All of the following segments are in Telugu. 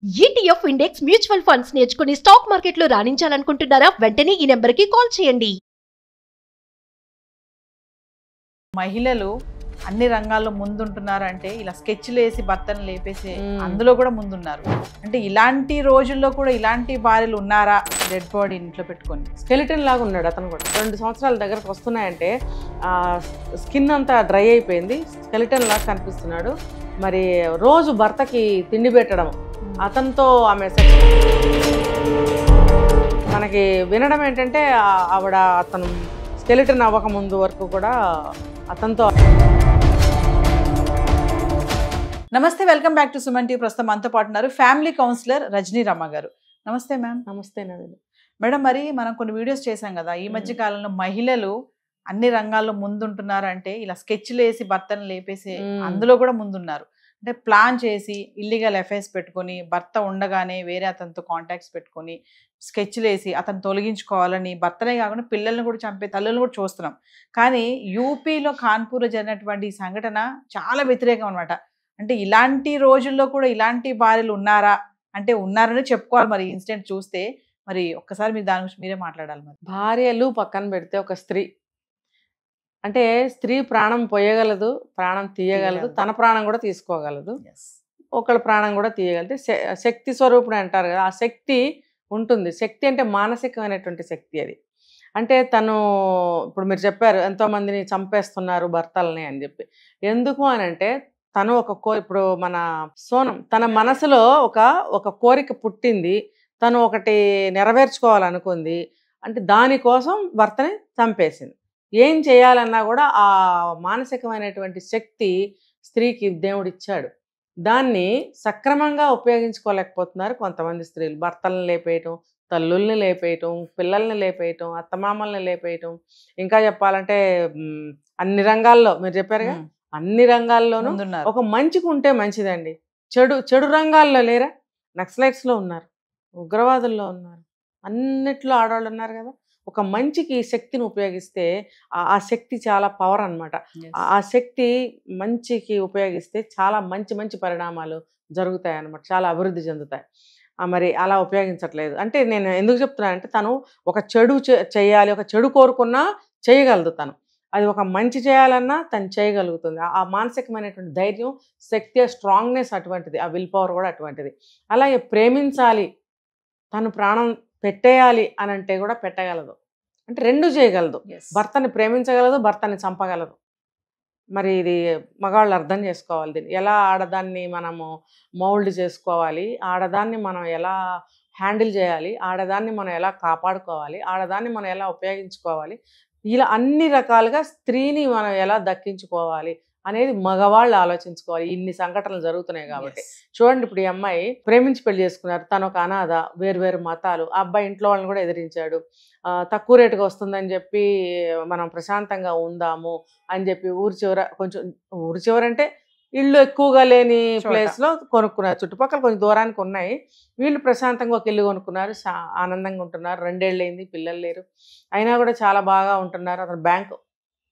ETF ఇండెక్స్ మ్యూచువల్ ఫండ్స్ నేర్చుకుని స్టాక్ మార్కెట్లో రాణించాలనుకుంటున్నారా? వెంటనే ఈ నెంబర్కి కాల్ చేయండి. మహిళలు అన్ని రంగాల్లో ముందుంటున్నారంటే ఇలా స్కెచ్లు వేసి భర్తను లేపేసి అందులో కూడా ముందున్నారు. అంటే ఇలాంటి రోజుల్లో కూడా ఇలాంటి భార్యలు ఉన్నారా? డెడ్ బాడీ ఇంట్లో పెట్టుకొని స్కెలిటన్ లాగా ఉన్నాడు అతను కూడా. 2 సంవత్సరాల దగ్గరకు వస్తున్నాయంటే స్కిన్ అంతా డ్రై అయిపోయింది, స్కెలిటన్ లాగా కనిపిస్తున్నాడు. మరి రోజు భర్తకి తిండి పెట్టడం, అతనితో ఆమె మనకి వినడం ఏంటంటే ఆవిడ అతను స్కెలిటన్ అవ్వక ముందు వరకు కూడా అతనితో. నమస్తే, welcome back to Suman TV. ప్రస్తుతం మనతో పాటు ఉన్నారు ఫ్యామిలీ కౌన్సిలర్ రజనీ రమ గారు. నమస్తే మ్యామ్. నమస్తే నవీన్ మేడం, మరి మనం కొన్ని వీడియోస్ చేశాం కదా ఈ మధ్య కాలంలో, మహిళలు అన్ని రంగాల్లో ముందుంటున్నారంటే ఇలా స్కెచ్లు వేసి భర్తను లేపేసి అందులో కూడా ముందున్నారు. అంటే ప్లాన్ చేసి ఇల్లీగల్ ఎఫైర్స్ పెట్టుకొని భర్త ఉండగానే వేరే అతనితో కాంటాక్ట్స్ పెట్టుకొని స్కెచ్లు వేసి అతను తొలగించుకోవాలని, భర్తనే కాకుండా పిల్లల్ని కూడా చంపే తల్లులను కూడా చూస్తున్నాం. కానీ యూపీలో కాన్పూర్లో జరిగినటువంటి ఈ సంఘటన చాలా వ్యతిరేకం అనమాట. అంటే ఇలాంటి రోజుల్లో కూడా ఇలాంటి భార్యలు ఉన్నారా అంటే ఉన్నారని చెప్పుకోవాలి. మరి ఇన్సిడెంట్ చూస్తే మరి ఒక్కసారి మీరు దాని గురించి మీరే మాట్లాడాలి. మరి భార్యలు పక్కన పెడితే ఒక స్త్రీ అంటే స్త్రీ ప్రాణం పోయగలదు, ప్రాణం తీయగలదు, తన ప్రాణం కూడా తీసుకోగలదు, ఒకళ్ళ ప్రాణం కూడా తీయగలదు. శక్తి స్వరూపుడు అంటారు కదా, ఆ శక్తి ఉంటుంది. శక్తి అంటే మానసికమైనటువంటి శక్తి. అది అంటే తను ఇప్పుడు మీరు చెప్పారు ఎంతోమందిని చంపేస్తున్నారు భర్తల్ని అని చెప్పి. ఎందుకు అని అంటే తను ఇప్పుడు మన సోనం తన మనసులో ఒక కోరిక పుట్టింది, తను ఒకటి నెరవేర్చుకోవాలనుకుంది. అంటే దానికోసం భర్తని చంపేసింది. ఏం చేయాలన్నా కూడా ఆ మానసికమైనటువంటి శక్తి స్త్రీకి దేవుడు ఇచ్చాడు. దాన్ని సక్రమంగా ఉపయోగించుకోలేకపోతున్నారు కొంతమంది స్త్రీలు. భర్తలను లేపేయటం, తల్లుల్ని లేపేయటం, పిల్లల్ని లేపేయటం, అత్తమామల్ని లేపేయటం, ఇంకా చెప్పాలంటే అన్ని రంగాల్లో మీరు చెప్పారుగా, అన్ని రంగాల్లోనూ ఒక మంచికి ఉంటే మంచిదండి. చెడు రంగాల్లో లేరా? నక్సలైట్స్లో ఉన్నారు, ఉగ్రవాదుల్లో ఉన్నారు, అన్నిట్లో ఆడవాళ్ళు ఉన్నారు కదా. ఒక మంచికి శక్తిని ఉపయోగిస్తే ఆ శక్తి చాలా పవర్ అనమాట. ఆ శక్తి మంచికి ఉపయోగిస్తే చాలా మంచి మంచి పరిణామాలు జరుగుతాయి అన్నమాట, చాలా అభివృద్ధి చెందుతాయి. మరి అలా ఉపయోగించట్లేదు. అంటే నేను ఎందుకు చెప్తున్నానంటే తను ఒక చెడు చేయాలి, ఒక చెడు కోరుకున్నా చేయగలదు తను. అది ఒక మంచి చేయాలన్నా తను చేయగలుగుతుంది. ఆ మానసికమైనటువంటి ధైర్యం, శక్తి, స్ట్రాంగ్నెస్ అటువంటిది, ఆ విల్ పవర్ కూడా అటువంటిది. అలాగే ప్రేమించాలి, తను ప్రాణం పెట్టేయాలి అని అంటే కూడా పెట్టగలదు. అంటే రెండు చేయగలదు. భర్తని ప్రేమించగలదు, భర్తని చంపగలదు. మరి ఇది మగవాళ్ళు అర్థం చేసుకోవాలి. దీన్ని ఎలా ఆడదాన్ని మనము మౌల్డ్ చేసుకోవాలి, ఆడదాన్ని మనం ఎలా హ్యాండిల్ చేయాలి, ఆడదాన్ని మనం ఎలా కాపాడుకోవాలి, ఆడదాన్ని మనం ఎలా ఉపయోగించుకోవాలి, ఇలా అన్ని రకాలుగా స్త్రీని మనం ఎలా దక్కించుకోవాలి అనేది మగవాళ్ళు ఆలోచించుకోవాలి. ఇన్ని సంఘటనలు జరుగుతున్నాయి కాబట్టి. చూడండి, ఇప్పుడు ఈ అమ్మాయి ప్రేమించి పెళ్లి చేసుకున్నారు, తను ఒక అనాథ, వేరు మతాలు. ఆ అబ్బాయి ఇంట్లో వాళ్ళని కూడా ఎదిరించాడు. తక్కువ రేటుగా వస్తుందని చెప్పి మనం ప్రశాంతంగా ఉందాము అని చెప్పి ఊరి చివర అంటే ఇళ్ళు ఎక్కువగా లేని ప్లేస్లో కొనుక్కున్నారు. చుట్టుపక్కల కొంచెం దూరానికి ఉన్నాయి. వీళ్ళు ప్రశాంతంగా ఒక ఇల్లు కొనుక్కున్నారు, ఆనందంగా ఉంటున్నారు. 2 ఏళ్ళు అయింది, పిల్లలు లేరు, అయినా కూడా చాలా బాగా ఉంటున్నారు. అతను బ్యాంక్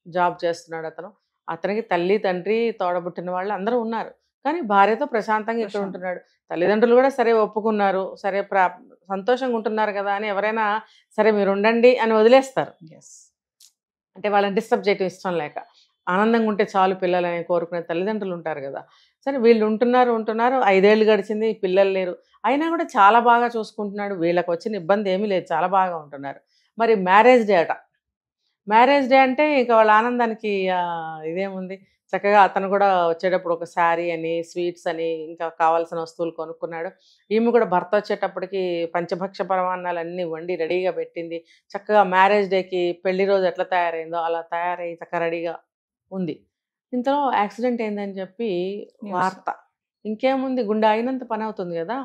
జాబ్ చేస్తున్నాడు. అతనికి తల్లి, తండ్రి, తోడబుట్టిన వాళ్ళు అందరూ ఉన్నారు. కానీ భార్యతో ప్రశాంతంగా ఇక్కడ ఉంటున్నాడు. తల్లిదండ్రులు కూడా సరే ఒప్పుకున్నారు, సరే సంతోషంగా ఉంటున్నారు కదా అని ఎవరైనా సరే మీరు ఉండండి అని వదిలేస్తారు. అంటే వాళ్ళని డిస్టర్బ్ చేయటం ఇష్టం లేక, ఆనందంగా ఉంటే చాలు పిల్లలని కోరుకునే తల్లిదండ్రులు ఉంటారు కదా. సరే వీళ్ళు ఉంటున్నారు 5 ఏళ్ళు గడిచింది, పిల్లలు లేరు, అయినా కూడా చాలా బాగా చూసుకుంటున్నాడు. వీళ్ళకి వచ్చిన ఇబ్బంది ఏమీ లేదు, చాలా బాగా ఉంటున్నారు. మరి మ్యారేజ్ డే అంటే ఇక వాళ్ళ ఆనందానికి ఇదేముంది, చక్కగా అతను కూడా వచ్చేటప్పుడు ఒక శారీ అని, స్వీట్స్ అని, ఇంకా కావాల్సిన వస్తువులు కొనుక్కున్నాడు. ఈమె కూడా భర్త వచ్చేటప్పటికి పంచభక్ష పరమాన్నాలు అన్నీ వండి రెడీగా పెట్టింది. చక్కగా మ్యారేజ్ డేకి పెళ్లి రోజు ఎట్లా తయారైందో అలా తయారై చక్కగా రెడీగా ఉంది. ఇంతలో యాక్సిడెంట్ అయిందని చెప్పి వార్త. ఇంకేముంది, గుండె అయినంత పని అవుతుంది కదా.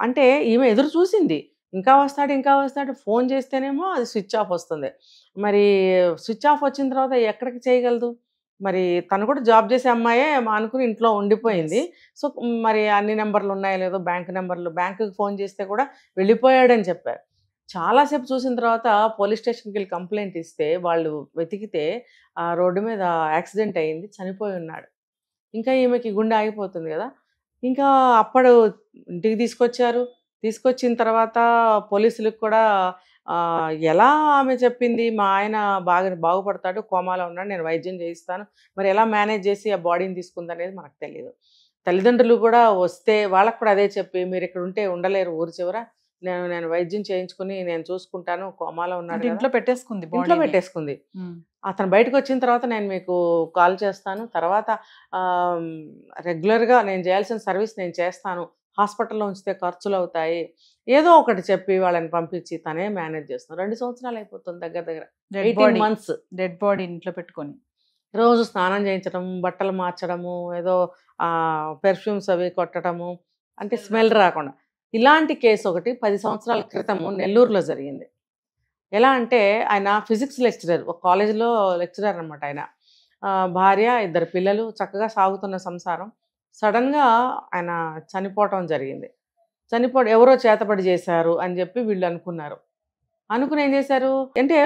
అంటే ఈమె ఎదురు చూసింది, ఇంకా వస్తాడు, ఫోన్ చేస్తేనేమో అది స్విచ్ ఆఫ్ వస్తుంది. మరి స్విచ్ ఆఫ్ వచ్చిన తర్వాత ఎక్కడికి చేయగలదు? మరి తను కూడా జాబ్ చేసే అమ్మాయే అనుకుని ఇంట్లో ఉండిపోయింది. సో మరి అన్ని నెంబర్లు ఉన్నాయో లేదో, బ్యాంకుకి ఫోన్ చేస్తే కూడా వెళ్ళిపోయాడని చెప్పారు. చాలాసేపు చూసిన తర్వాత పోలీస్ స్టేషన్కి వెళ్ళి కంప్లైంట్ ఇస్తే వాళ్ళు వెతికితే రోడ్డు మీద యాక్సిడెంట్ అయింది, చనిపోయి ఉన్నాడు. ఇంకా ఈమెకి గుండె ఆగిపోతుంది కదా. ఇంకా అప్పుడు ఇంటికి తీసుకొచ్చారు. తీసుకొచ్చిన తర్వాత పోలీసులకు కూడా ఎలా ఆమె చెప్పింది, మా ఆయన బాగుపడతాడు, కోమాలో ఉన్నాడు, నేను వైద్యం చేయిస్తాను, మరి ఎలా మేనేజ్ చేసి ఆ బాడీని తీసుకుందనేది మనకు తెలియదు. తల్లిదండ్రులు కూడా వస్తే వాళ్ళకు కూడా అదే చెప్పి, మీరు ఇక్కడ ఉంటే ఉండలేరు ఊరి చివర, నేను వైద్యం చేయించుకుని నేను చూసుకుంటాను, కోమాలో ఉన్నాడు, ఇంట్లో పెట్టేసుకుంది, ఇంట్లో పెట్టేసుకుంది. అతను బయటకు వచ్చిన తర్వాత నేను మీకు కాల్ చేస్తాను, తర్వాత రెగ్యులర్గా నేను చేయాల్సిన సర్వీస్ నేను చేస్తాను, హాస్పిటల్లో ఉంచితే ఖర్చులు అవుతాయి, ఏదో ఒకటి చెప్పి వాళ్ళని పంపించి తనే మేనేజ్ చేస్తాను. 2 సంవత్సరాలు అయిపోతుంది, దగ్గర దగ్గర 18 months. డెడ్ బాడీ ఇంట్లో పెట్టుకొని రోజు స్నానం చేయించడం, బట్టలు మార్చడము, ఏదో పెర్ఫ్యూమ్స్ అవి కొట్టడము, అంటే స్మెల్ రాకుండా. ఇలాంటి కేసు ఒకటి 10 సంవత్సరాల క్రితము నెల్లూరులో జరిగింది. ఎలా అంటే ఆయన ఫిజిక్స్ లెక్చరర్, ఒక కాలేజీలో లెక్చరర్ అనమాట ఆయన. భార్య, 2 పిల్లలు, చక్కగా సాగుతున్న సంసారం. సడన్గా ఆయన చనిపోవటం జరిగింది. ఎవరో చేతబడి చేశారు అని చెప్పి వీళ్ళు అనుకున్నారు. అనుకుని ఏం చేశారు అంటే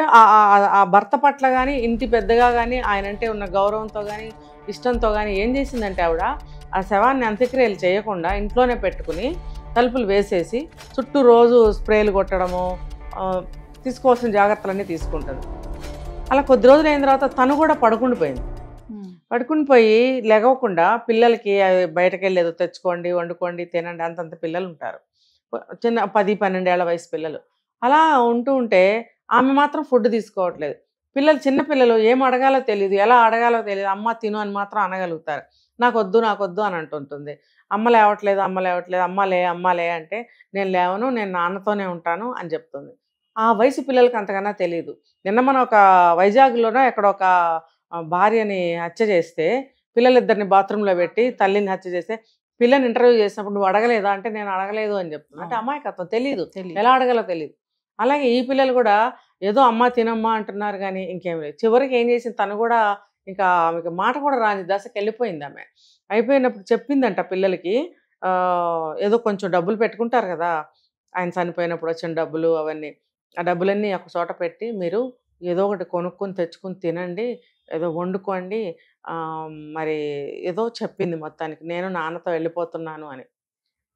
ఆ భర్త పట్ల కానీ, ఇంటి పెద్దగా కానీ, ఆయన అంటే ఉన్న గౌరవంతో కానీ, ఇష్టంతో కానీ ఏం చేసిందంటే ఆవిడ ఆ శవాన్ని అంత్యక్రియలు చేయకుండా ఇంట్లోనే పెట్టుకుని తలుపులు వేసేసి చుట్టూ రోజు స్ప్రేలు కొట్టడము, తీసుకోవాల్సిన జాగ్రత్తలన్నీ తీసుకుంటుంది. అలా కొద్ది రోజులు అయిన తర్వాత తను కూడా పడుకుని పోయి లెగవకుండా పిల్లలకి బయటకు వెళ్ళి ఏదో తెచ్చుకోండి, వండుకోండి, తినండి, అంతంత పిల్లలు ఉంటారు, చిన్న 10-12 ఏళ్ల వయసు పిల్లలు. అలా ఉంటే ఆమె మాత్రం ఫుడ్ తీసుకోవట్లేదు. చిన్న పిల్లలు ఏం అడగాలో తెలియదు, ఎలా అడగాలో తెలియదు, అమ్మ తిను అని మాత్రం అనగలుగుతారు. నాకొద్దు అని అంటుంటుంది. అమ్మ లేవట్లేదు, అమ్మలే అంటే నేను లేవను, నేను నాన్నతోనే ఉంటాను అని చెప్తుంది. ఆ వయసు పిల్లలకి అంతకన్నా తెలియదు. నిన్న మనం ఒక వైజాగ్లోనో ఎక్కడ ఒక భార్యని హత్య చేస్తే, పిల్లలిద్దరిని బాత్రూంలో పెట్టి తల్లిని హత్య చేస్తే, పిల్లని ఇంటర్వ్యూ చేసినప్పుడు నువ్వు అడగలేదా అంటే నేను అడగలేదు అని చెప్తున్నా. అంటే అమాయకత్వం, తెలియదు, ఎలా అడగాలో తెలియదు. అలాగే ఈ పిల్లలు కూడా ఏదో అమ్మ తినమ్మా అంటున్నారు కానీ ఇంకేం లేదు. చివరికి ఏం చేసింది, తను కూడా ఇంకా ఆమెకి మాట కూడా రాని దశకి వెళ్ళిపోయింది. ఆమె అయిపోయినప్పుడు చెప్పిందంట పిల్లలకి, ఏదో కొంచెం డబ్బులు పెట్టుకుంటారు కదా ఆయన చనిపోయినప్పుడు వచ్చిన డబ్బులు, అవన్నీ ఆ డబ్బులన్నీ ఒక చోట పెట్టి మీరు ఏదో ఒకటి కొనుక్కొని తెచ్చుకుని తినండి, ఏదో వండుకోండి, మరి ఏదో చెప్పింది మొత్తానికి, నేను నాన్నతో వెళ్ళిపోతున్నాను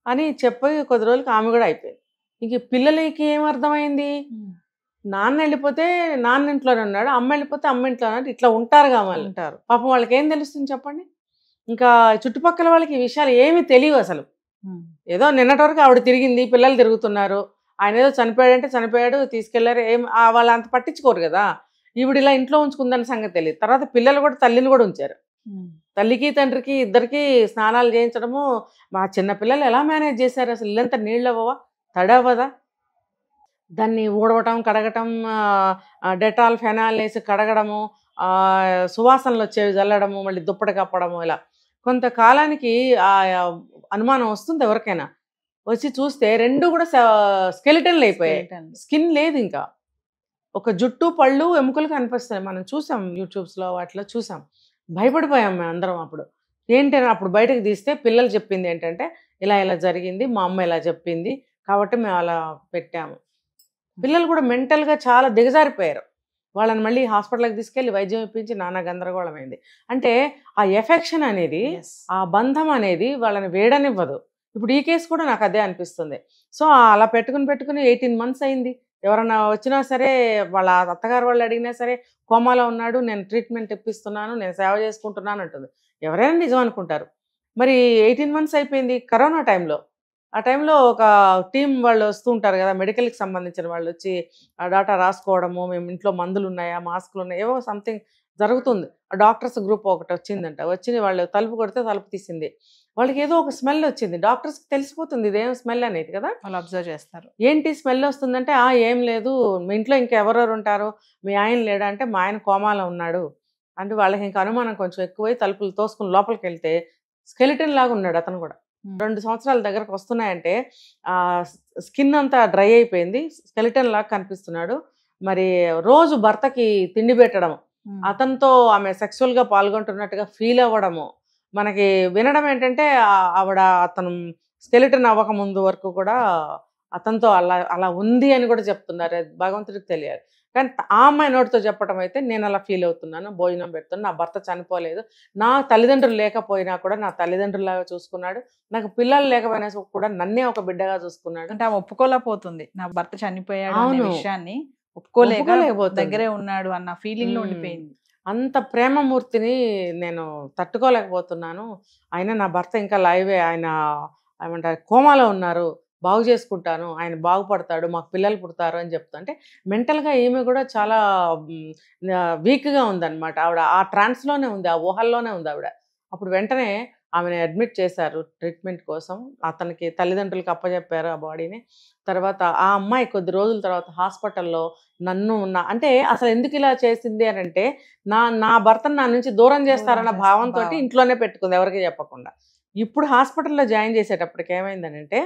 అని చెప్పి కొద్ది రోజులకి ఆమె కూడా అయిపోయింది. ఇంక పిల్లలకి ఏమర్థమైంది, నాన్న వెళ్ళిపోతే నాన్న ఇంట్లోనే ఉన్నాడు, అమ్మ వెళ్ళిపోతే అమ్మ ఇంట్లోనే ఉన్నాడు, ఇట్లా ఉంటారు ఉంటారు. పాపం వాళ్ళకి ఏం తెలుస్తుంది చెప్పండి. ఇంకా చుట్టుపక్కల వాళ్ళకి ఈ విషయాలు ఏమీ తెలియవు అసలు. ఏదో నిన్నటి వరకు ఆవిడ తిరిగింది, పిల్లలు తిరుగుతున్నారు, ఆయన ఏదో చనిపోయాడు తీసుకెళ్లారు, వాళ్ళు అంత పట్టించుకోరు కదా. ఈవిడ ఇలా ఇంట్లో ఉంచుకుందని సంగతి తెలియదు. తర్వాత పిల్లలు కూడా తల్లిని కూడా ఉంచారు. తల్లికి తండ్రికి ఇద్దరికి స్నానాలు చేయించడము. మా చిన్న పిల్లలు ఎలా మేనేజ్ చేశారు అసలు, ఇల్లంతా నీళ్ళు అవ్వవా, తడవదా, దాన్ని ఊడవటం, కడగటం, డెటాల్ ఫెనాల్ వేసి కడగడము, సువాసనలు వచ్చేవి చల్లడము, మళ్ళీ దుప్పటి కప్పడము. ఇలా కొంతకాలానికి ఆ అనుమానం వస్తుంది ఎవరికైనా. వచ్చి చూస్తే 2 కూడా స్కెలిటన్లు అయిపోయాయి, స్కిన్ లేదు, ఇంకా ఒక జుట్టు, పళ్ళు, ఎముకలు కనిపిస్తాయి. మనం చూసాం యూట్యూబ్స్లో, వాటిలో చూసాం, భయపడిపోయాం మేము అందరం. అప్పుడు ఏంటంటే అప్పుడు బయటకు తీస్తే పిల్లలు చెప్పింది ఏంటంటే, ఇలా జరిగింది, మా అమ్మ ఇలా చెప్పింది కాబట్టి మేము అలా పెట్టాము. పిల్లలు కూడా మెంటల్గా చాలా దిగజారిపోయారు. వాళ్ళని మళ్ళీ హాస్పిటల్కి తీసుకెళ్ళి వైద్యం ఇప్పించి నానా గందరగోళమైంది. అంటే ఆ ఎఫెక్షన్ అనేది, ఆ బంధం అనేది వాళ్ళని వేడనివ్వదు. ఇప్పుడు ఈ కేసు కూడా నాకు అదే అనిపిస్తుంది. సో అలా పెట్టుకుని 18 months అయింది. ఎవరన్నా వచ్చినా సరే, వాళ్ళ అత్తగారు వాళ్ళు అడిగినా సరే, కోమాలో ఉన్నాడు, నేను ట్రీట్మెంట్ ఇప్పిస్తున్నాను, నేను సేవ చేసుకుంటున్నాను అంటుంది. ఎవరైనా నిజం అనుకుంటారు. మరి 18 months అయిపోయింది. కరోనా టైంలో, ఆ టైంలో ఒక టీం వాళ్ళు వస్తూ ఉంటారు కదా, మెడికల్కి సంబంధించిన వాళ్ళు వచ్చి ఆ డాటా రాసుకోవడము, మేము ఇంట్లో మందులు ఉన్నాయా, మాస్కులు ఉన్నాయా, ఏవో సంథింగ్ జరుగుతుంది. ఆ డాక్టర్స్ గ్రూప్ ఒకటి వచ్చిందంట. వచ్చి వాళ్ళు తలుపు కొడితే తలుపు తీసింది. వాళ్ళకి ఏదో ఒక స్మెల్ వచ్చింది. డాక్టర్స్కి తెలిసిపోతుంది ఇదేం స్మెల్ అనేది కదా, వాళ్ళు అబ్జర్వ్ చేస్తారు. ఏంటి స్మెల్ వస్తుందంటే, ఏం లేదు, మీ ఇంట్లో ఇంకెవరెవరు ఉంటారు, మీ ఆయన లేడా అంటే, మా ఆయన కోమాలో ఉన్నాడు అంటే, వాళ్ళకి ఇంకా అనుమానం కొంచెం ఎక్కువై తలుపులు తోసుకుని లోపలికి వెళ్తే స్కెలిటన్ లాగా ఉన్నాడు అతను కూడా. 2 సంవత్సరాల దగ్గరకు వస్తున్నాయంటే స్కిన్ అంతా డ్రై అయిపోయింది, స్కెలిటన్ లాగా కనిపిస్తున్నాడు. మరి రోజు భర్తకి తిండి పెట్టడం, అతనితో ఆమె సెక్సువల్గా పాల్గొంటున్నట్టుగా ఫీల్ అవ్వడము, మనకి వినడం ఏంటంటే అతను స్కెలిటన్ అవ్వక ముందు వరకు కూడా అతనితో అలా అలా ఉంది అని కూడా చెప్తున్నారు, అది భగవంతుడికి తెలియాలి. కానీ ఆ అమ్మాయి నోటితో చెప్పడం అయితే నేను అలా ఫీల్ అవుతున్నాను, భోజనం పెడుతున్నాను, నా భర్త చనిపోలేదు, నా తల్లిదండ్రులు లేకపోయినా కూడా నా తల్లిదండ్రులాగా చూసుకున్నాడు, నాకు పిల్లలు లేకపోయినా కూడా నన్నే ఒక బిడ్డగా చూసుకున్నాడు. అంటే ఆమె ఒప్పుకోలేకపోతుంది నా భర్త చనిపోయాడు అనే అవును. విషయాన్ని, ఒప్పుకోలేకపోతుంది, ఒప్పుకోలేకపోతుంది. దగ్గరే ఉన్నాడు అన్న ఫీలింగ్ లో ఉండిపోయింది. అంత ప్రేమమూర్తిని నేను తట్టుకోలేకపోతున్నాను. అయినా నా భర్త ఇంకా లైవే, ఆయన ఏమంటారు కోమాలో ఉన్నారు, బాగు చేసుకుంటాను, ఆయన బాగుపడతాడు, మాకు పిల్లలు పుడతారు అని చెప్తా. అంటే మెంటల్గా ఈమె కూడా చాలా వీక్గా ఉందన్నమాట. ఆవిడ ఆ ట్రాన్స్లోనే ఉంది, ఆ ఊహల్లోనే ఉంది ఆవిడ. అప్పుడు వెంటనే ఆమెను అడ్మిట్ చేశారు ట్రీట్మెంట్ కోసం, అతనికి తల్లిదండ్రులకు అప్పచెప్పారు ఆ బాడీని. తర్వాత ఆ అమ్మాయి కొద్ది రోజుల తర్వాత హాస్పిటల్లో నన్ను అంటే అసలు ఎందుకు ఇలా చేసింది అని అంటే, నా భర్తను నా నుంచి దూరం చేస్తారన్న భావంతో ఇంట్లోనే పెట్టుకుంది, ఎవరికి చెప్పకుండా. ఇప్పుడు హాస్పిటల్లో జాయిన్ చేసేటప్పటికి ఏమైందనంటే,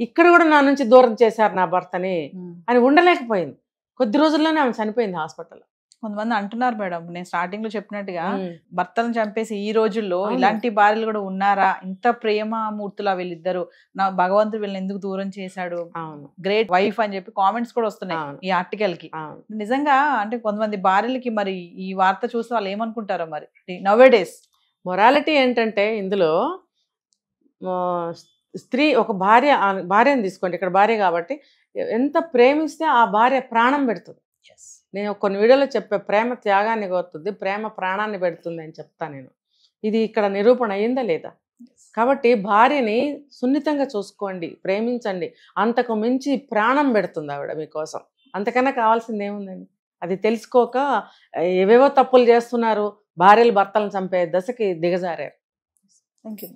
ఇక్కడ కూడా నా నుంచి దూరం చేశారు నా భర్తని అని ఉండలేకపోయింది. కొద్ది రోజుల్లోనే ఆమె చనిపోయింది హాస్పిటల్లో. కొంతమంది అంటున్నారు మేడం, నేను స్టార్టింగ్ లో చెప్పినట్టుగా భర్తను చంపేసి ఈ రోజుల్లో ఇలాంటి భార్యలు కూడా ఉన్నారా, ఇంత ప్రేమ మూర్తులా వీళ్ళిద్దరు, నా భగవంతుడు వీళ్ళని ఎందుకు దూరం చేశాడు, గ్రేట్ వైఫ్ అని చెప్పి కామెంట్స్ కూడా వస్తున్నాయి ఈ ఆర్టికల్ కి. నిజంగా అంటే కొంతమంది భార్యలకి మరి ఈ వార్త చూసి వాళ్ళు ఏమనుకుంటారో మరి నౌవేడేస్. మొరాలిటీ ఏంటంటే ఇందులో స్త్రీ ఒక భార్యని తీసుకోండి, ఇక్కడ భార్య కాబట్టి ఎంత ప్రేమిస్తే ఆ భార్య ప్రాణం పెడుతుంది. నేను కొన్ని వీడియోలో చెప్పే ప్రేమ త్యాగాన్ని కోరుతుంది, ప్రేమ ప్రాణాన్ని పెడుతుంది అని చెప్తాను నేను. ఇది ఇక్కడ నిరూపణ అయిందా లేదా? కాబట్టి భార్యని సున్నితంగా చూసుకోండి, ప్రేమించండి, అంతకు మించి ప్రాణం పెడుతుంది ఆవిడ మీకోసం, అంతకన్నా కావాల్సింది ఏముందండి? అది తెలుసుకోక ఏవేవో తప్పులు చేస్తున్నారు, భార్యలు భర్తలను చంపే దశకి దిగజారారు. Thank you.